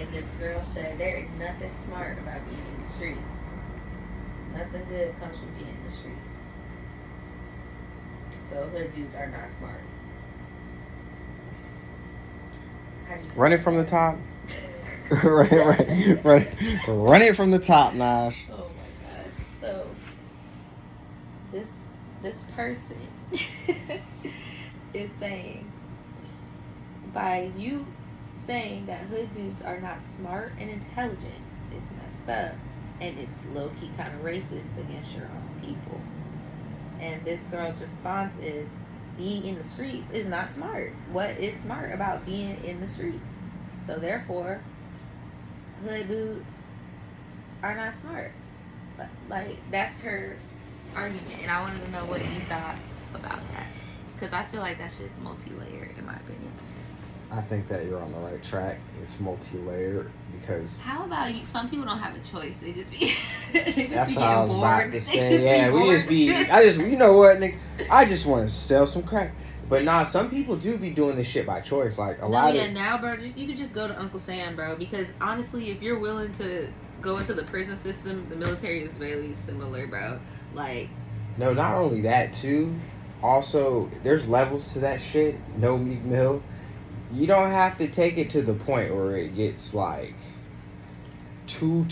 And this girl said there is nothing smart about being in the streets. Nothing good comes from being in the streets. So hood dudes are not smart. Run it from the top. Run it from the top, Nash. Oh my gosh. So this person is saying, by you saying that hood dudes are not smart and intelligent, it's messed up, and it's low-key kind of racist against your own people. And this girl's response is, being in the streets is not smart. What is smart about being in the streets? So therefore, hood dudes are not smart. Like, that's her argument, and I wanted to know what you thought about that, because I feel like that shit's multi-layered, in my opinion. I think that you're on the right track. It's multi-layered because... How about you? Some people don't have a choice. They just be... That's what I was about to say. Yeah, we just be... you know what, Nick? I just want to sell some crack. But nah, some people do be doing this shit by choice. Like, a lot of... now, bro, you could just go to Uncle Sam, bro. Because, honestly, if you're willing to go into the prison system, the military is very similar, bro. Like... No, not only that, too. Also, there's levels to that shit. No Meek Mill. You don't have to take it to the point where it gets like too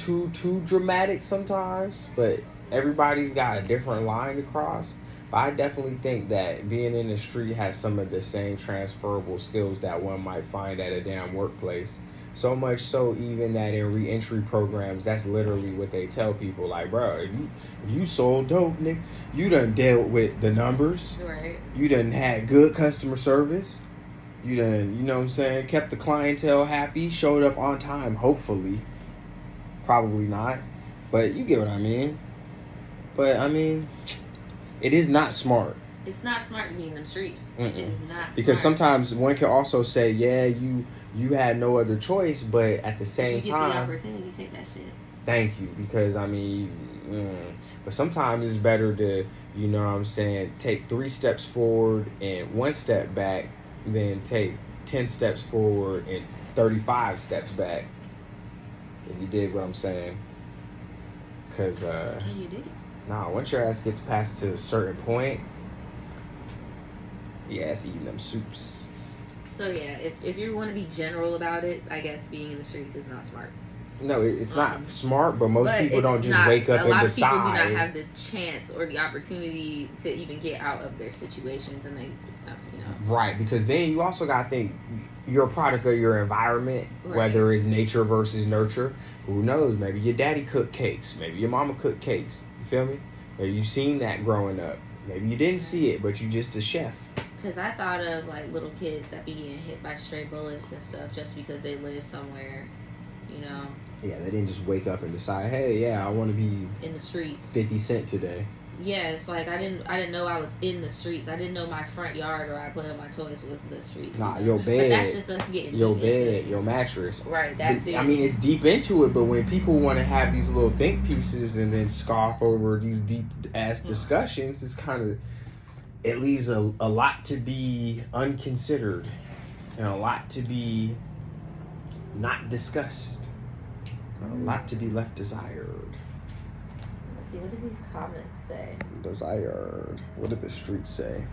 dramatic sometimes, but everybody's got a different line to cross. But I definitely think that being in the street has some of the same transferable skills that one might find at a damn workplace. So much so even that in re-entry programs, that's literally what they tell people. Like, bro, if you sold dope, Nick, you done dealt with the numbers. Right. You done had good customer service. You done, you know what I'm saying, kept the clientele happy, showed up on time, hopefully. Probably not. But you get what I mean. But, I mean, it is not smart. It's not smart to be in them streets. Mm-mm. It is not smart. Because sometimes one can also say, yeah, you had no other choice, but at the same time... If you get the opportunity, take that shit. Thank you. Because, I mean, but sometimes it's better to, you know what I'm saying, take 3 steps forward and 1 step back, then take 10 steps forward and 35 steps back. If you dig what I'm saying. Because, Can you dig it? Nah, once your ass gets past to a certain point, yeah, it's eating them soups. So, yeah, if you want to be general about it, I guess being in the streets is not smart. No, it's not smart, but most people don't just wake up and decide. A lot of people do not have the chance or the opportunity to even get out of their situations, and they, you know. Right, because then you also got to think you're a product of your environment, right. Whether it's nature versus nurture. Who knows? Maybe your daddy cooked cakes. Maybe your mama cooked cakes. You feel me? Maybe you seen that growing up. Maybe you didn't see it, but you just a chef. Because I thought of, like, little kids that be getting hit by stray bullets and stuff just because they live somewhere, you know. Yeah, they didn't just wake up and decide, hey, yeah, I want to be in the streets. 50 Cent today. Yeah, it's like I didn't know I was in the streets. I didn't know my front yard where I play with my toys was the streets. Nah, you know? Your bed. But that's just us getting your deep bed, into it. Your mattress. Right, that's it. I mean, it's deep into it, but when people want to have these little think pieces and then scoff over these deep ass discussions, it's kind of, it leaves a lot to be unconsidered and a lot to be not discussed. A lot to be left desired. Let's see, what did these comments say? Desired. What did the streets say?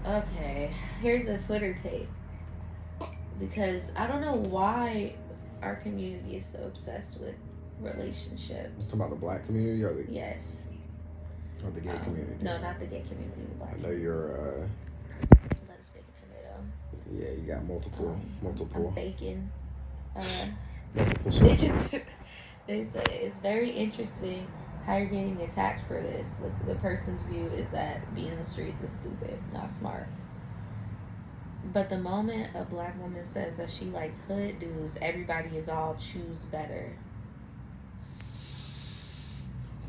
Okay, here's the Twitter take. Because I don't know why our community is so obsessed with relationships. You talking about the black community or the... Yes. Or the gay community? No, not the gay community, the black community. I know you're, Let us bake a tomato. Yeah, you got multiple. I'm baking. Multiple sources. They say it's very interesting how you're getting attacked for this. The person's view is that being in the streets is stupid, not smart. But the moment a black woman says that she likes hood dudes, everybody is all choose better.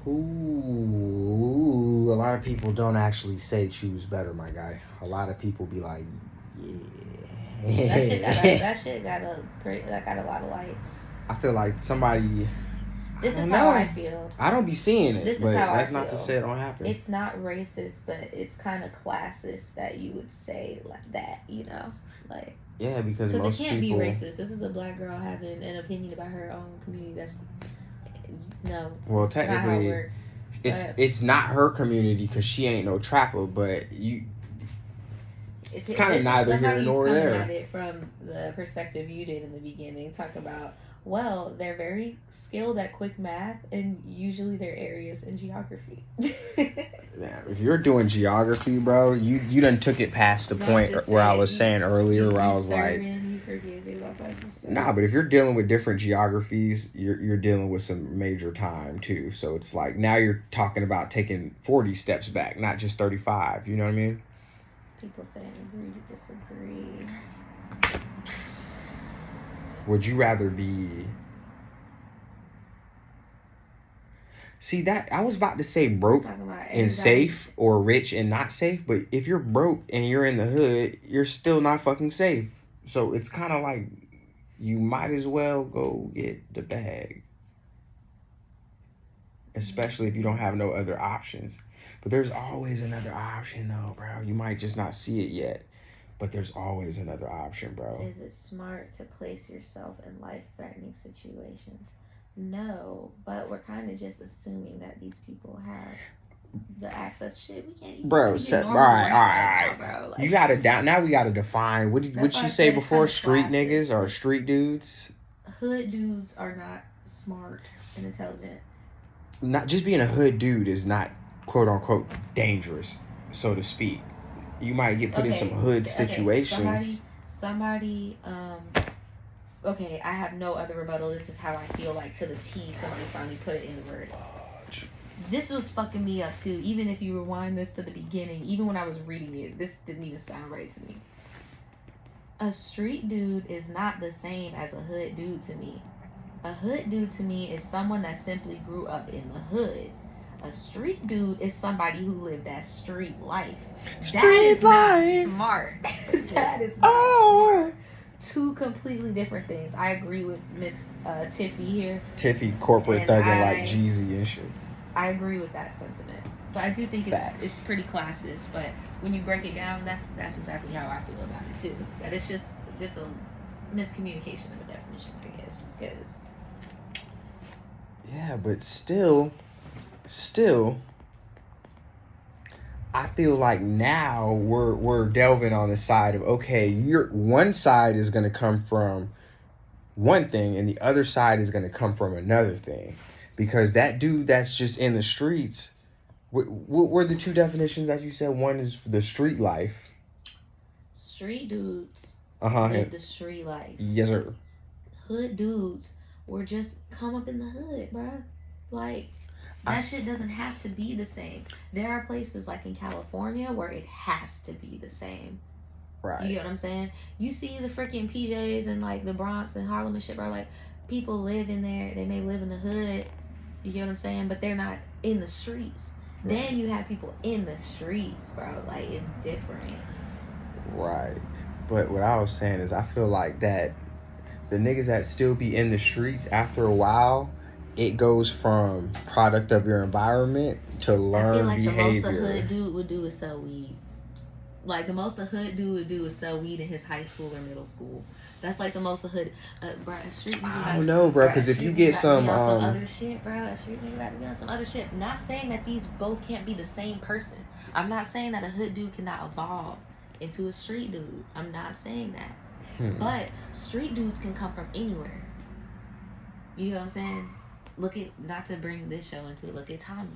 Ooh, a lot of people don't actually say choose better, my guy. A lot of people be like, yeah. That shit got a lot of likes. I feel like somebody... This is how I feel. I don't be seeing it, this but is how that's I not feel. to say it don't happen. It's not racist, but it's kind of classist that you would say like that, you know? Like... Yeah, because Because most it can't people. be racist. This is a black girl having an opinion about her own community. That's no, Well, it's not how it technically, works. it's not her community because she ain't no trapper, but it's kind of neither here Somebody's nor coming there. at it from the perspective you did in the beginning. Talk about, well, they're very skilled at quick math, and usually their areas in geography. Yeah, if you're doing geography, bro, you done took it past the point where I was saying earlier, where I was like, you forget, do all types of stuff. nah. But if you're dealing with different geographies, you're dealing with some major time too. So it's like now you're talking about taking 40 steps back, not just 35. You know what I mean? People saying agree to disagree. Would you rather be? See that I was about to say broke and safe or rich and not safe, but if you're broke and you're in the hood, you're still not fucking safe. So it's kind of like you might as well go get the bag, especially if you don't have no other options. But there's always another option though, bro. You might just not see it yet, but there's always another option, bro. Is it smart to place yourself in life-threatening situations? No, but we're kind of just assuming that these people have the access. Shit, we can't. Bro, all right. Bro. Like, you gotta down. Now we gotta define. What did she say before? Street niggas or street dudes? Hood dudes are not smart and intelligent. Not just being a hood dude is not quote unquote dangerous, so to speak. You might get put in some hood situations. Somebody. Okay, I have no other rebuttal. This is how I feel like to the T. Somebody finally put it into words. This was fucking me up too. Even if you rewind this to the beginning, even when I was reading it, this didn't even sound right to me. A street dude is not the same as a hood dude to me. A hood dude to me is someone that simply grew up in the hood. A street dude is somebody who lived that street life. That is not smart. That is not smart. Two completely different things. I agree with Miss Tiffy here. Tiffy corporate thugging like Jeezy and shit. I agree with that sentiment. But I do think it's pretty classist. But when you break it down, that's exactly how I feel about it too. That it's just this a miscommunication of a definition, I guess. Because yeah, but still, I feel like now we're delving on the side of, okay, one side is going to come from one thing and the other side is going to come from another thing, because that dude that's just in the streets, what were the two definitions that you said? One is the street life. Street dudes live the street life. Yes, sir. Hood dudes were just come up in the hood, bruh. Like, that shit doesn't have to be the same. There are places like in California where it has to be the same. Right. You get what I'm saying? You see the freaking PJs and like the Bronx and Harlem and shit, bro. Like, people live in there. They may live in the hood. You get what I'm saying? But they're not in the streets. Right. Then you have people in the streets, bro. Like, it's different. Right. But what I was saying is I feel like that the niggas that still be in the streets, after a while, it goes from product of your environment to learned behavior. I feel like the most a hood dude would do is sell weed. Like, the most a hood dude would do is sell weed in his high school or middle school. That's like the most a hood. Bro, a street nigga. I don't know, bro, because if you get some other shit, bro, a street nigga got to be on some other shit. Not saying that these both can't be the same person. I'm not saying that a hood dude cannot evolve into a street dude. I'm not saying that. But street dudes can come from anywhere. You know what I'm saying? Look at, not to bring this show into it, look at Tommy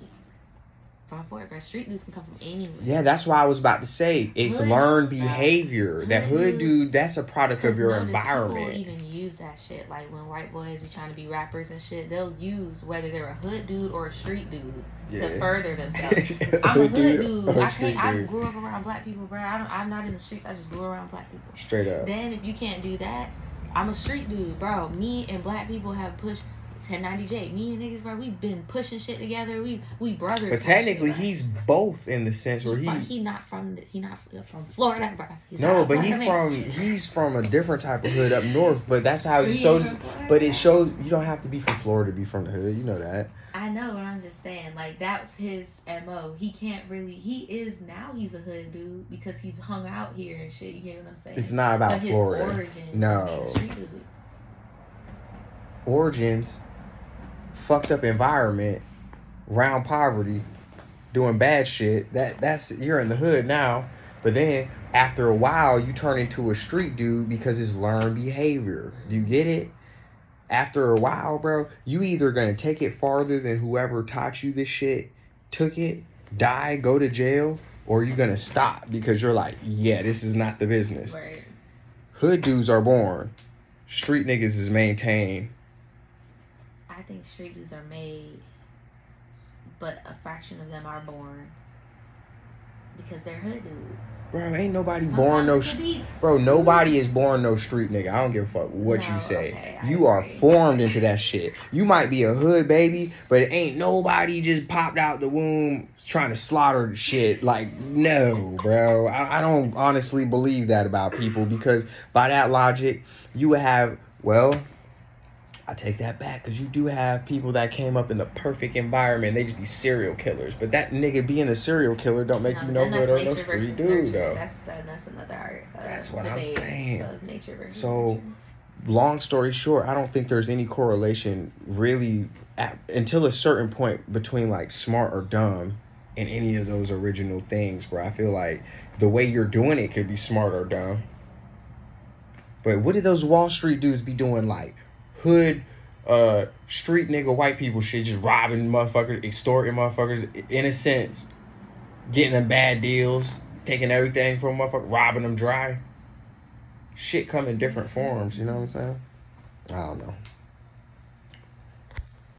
from Fort Worth. Street dudes can come from anywhere. Yeah, that's why I was about to say it's hood learned behavior. That hood dude, that's a product of your environment. People even use that shit. Like, when white boys be trying to be rappers and shit, they'll use whether they're a hood dude or a street dude to further themselves. I'm a hood dude. I grew up around black people, bro. I'm not in the streets. I just grew around black people. Straight up. Then if you can't do that, I'm a street dude, bro. Me and black people have pushed 1090J. Me and niggas, bro, we've been pushing shit together. We brothers. But technically, he's both in the sense where he not from Florida, bro. He's from a different type of hood up north. But that's how. But it shows you don't have to be from Florida to be from the hood. You know that. I know, but I'm just saying, like, that's his MO. He can't really. He's a hood dude because he's hung out here and shit. You hear what I'm saying? It's not about but his Florida. Origins No. was being a street dude. Origins, fucked up environment, round poverty, doing bad shit. That's you're in the hood now. But then after a while, you turn into a street dude because it's learned behavior. You get it? After a while, bro, you either gonna take it farther than whoever taught you this shit took it, die, go to jail, or you gonna stop because you're like, yeah, this is not the business. Right. Hood dudes are born. Street niggas is maintained. I think street dudes are made, but a fraction of them are born because they're hood dudes. Bro, ain't nobody Sometimes born no it could be bro, two. nobody is born no street nigga. I don't give a fuck what No, you say. okay, I You are agree. formed into that shit. You might be a hood baby, but it ain't nobody just popped out the womb trying to slaughter shit. Like, no, bro. I don't honestly believe that about people because by that logic, you would have, well, I take that back because you do have people that came up in the perfect environment. They just be serial killers. But that nigga being a serial killer don't make you no then good that's or no nature versus street dude, nurture. though. That's another art. That's what I'm debate saying. Of nature versus So, nurture. long story short, I don't think there's any correlation really until a certain point between like smart or dumb and any of those original things, bro. I feel like the way you're doing it could be smart or dumb. But what did those Wall Street dudes be doing, like hood street nigga white people shit, just robbing motherfuckers, extorting motherfuckers, in a sense, getting them bad deals, taking everything from motherfuckers, robbing them dry. Shit come in different forms, you know what I'm saying? I don't know.